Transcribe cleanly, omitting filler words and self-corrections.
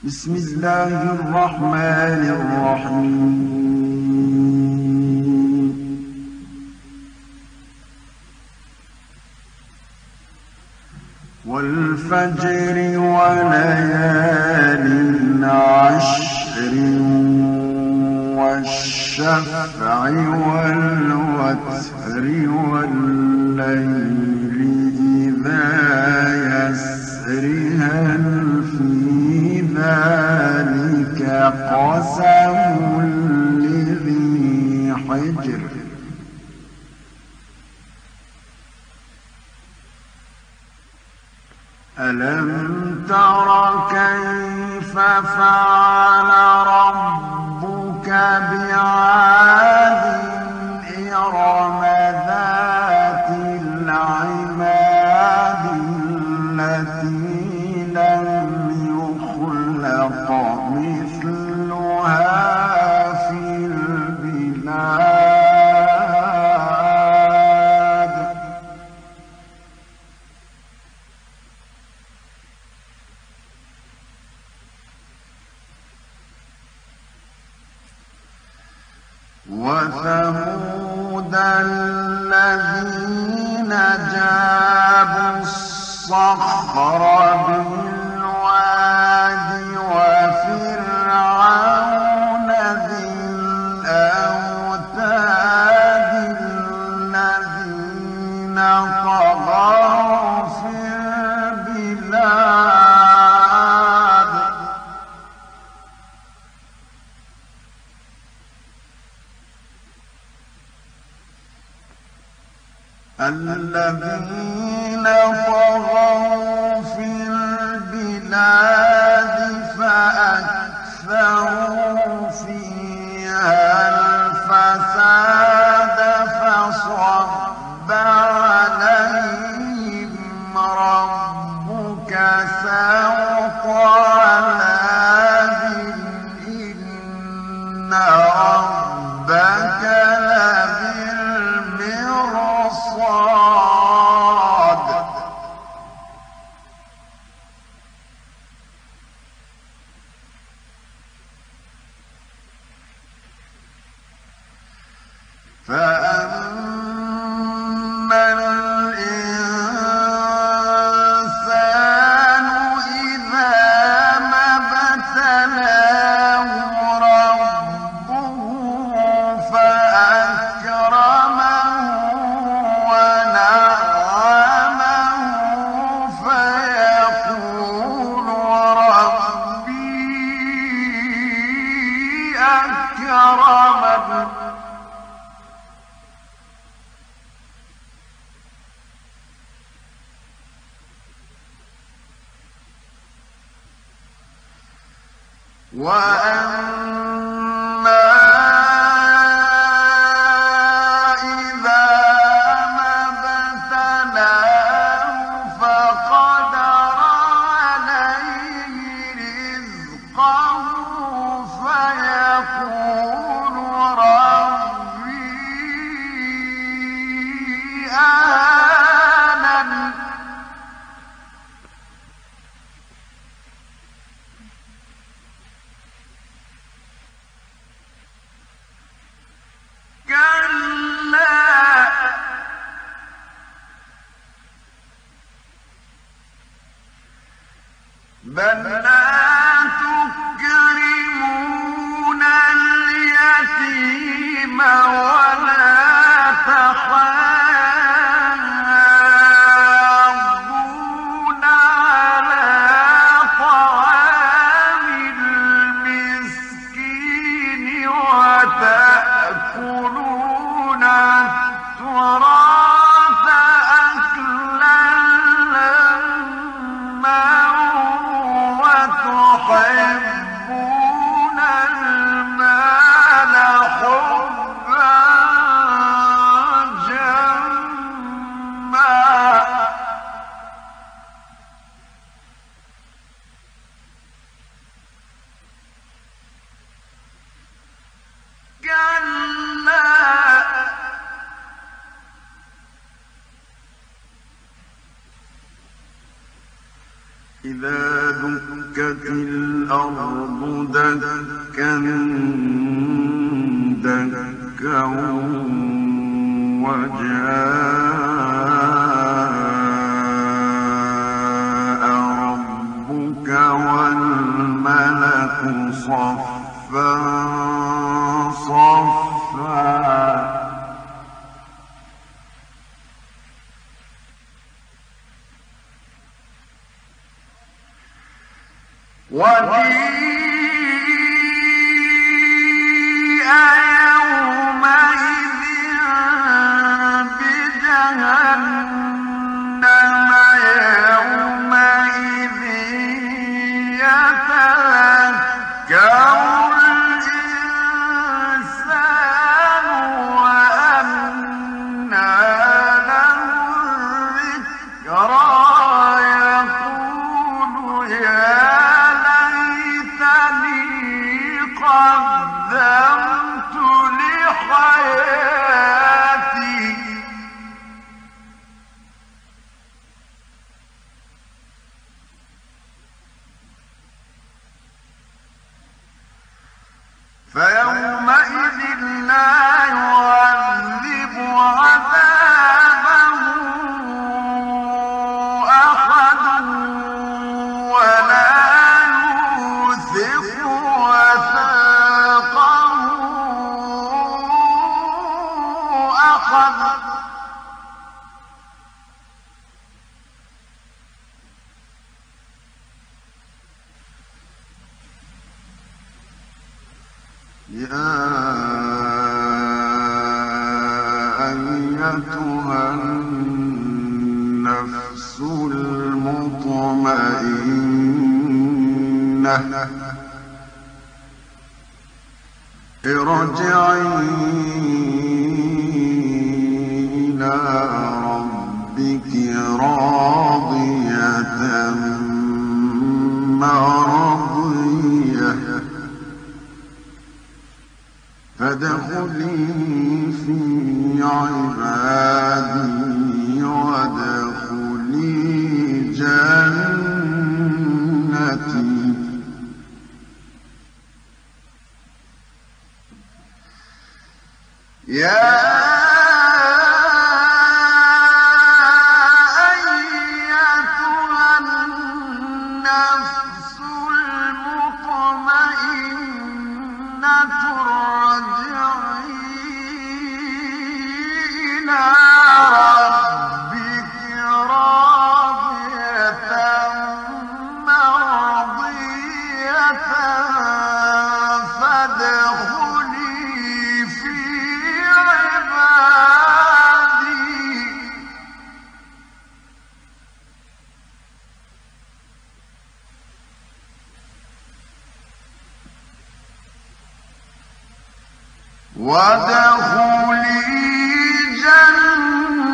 بسم الله الرحمن الرحيم. والفجر وليال عشر والشفع والوتر والليل إذا يسر هل في ذلك قسم لذي حجر ألم تر كيف فعل ربك بعاد إرم ذات العماد التي لم يخلق مثلها في البلاد وثمود الذين جابوا الصخر بالواد وفرعون ذي الأوتاد الذين طغوا في البلاد الذين طغوا في البلاد فأكثروا فيها الفساد فصب عليهم ربك سوط عذاب إن ربك لبالمرصاد فأما الإنسان إذا ما ابتلاه ربه فأكرمه ونعمه فيقول ربي أكرمن وأما إذا ما ابتلاه فقدر عليه رزقه فيقول ربي أهانن كلا بل لا تكرمون اليتيم ولا تحاضون على طعام المسكين وتأكلون التراث أكلا لما إذا دكت الأرض دكا دكا وجاء ربك والملك صفا صفا وجيء يومئذ بجهنم يومئذ يتذكر الإنسان وأنى له الذكرى يقول يا قدمت لحياتي فيومئذ لا يعذب عذابه أحد ولا يوثق وثاقه أحد يا أيتها النفس المطمئنة ارجعي إلى ربك راضية مرضية فادخلي في عبادي وادخلي جنتي يا أيتها النفس المطمئنة ارجعي إلى ربك راضية مرضية فادخلي في عبادي وادخلي جنتي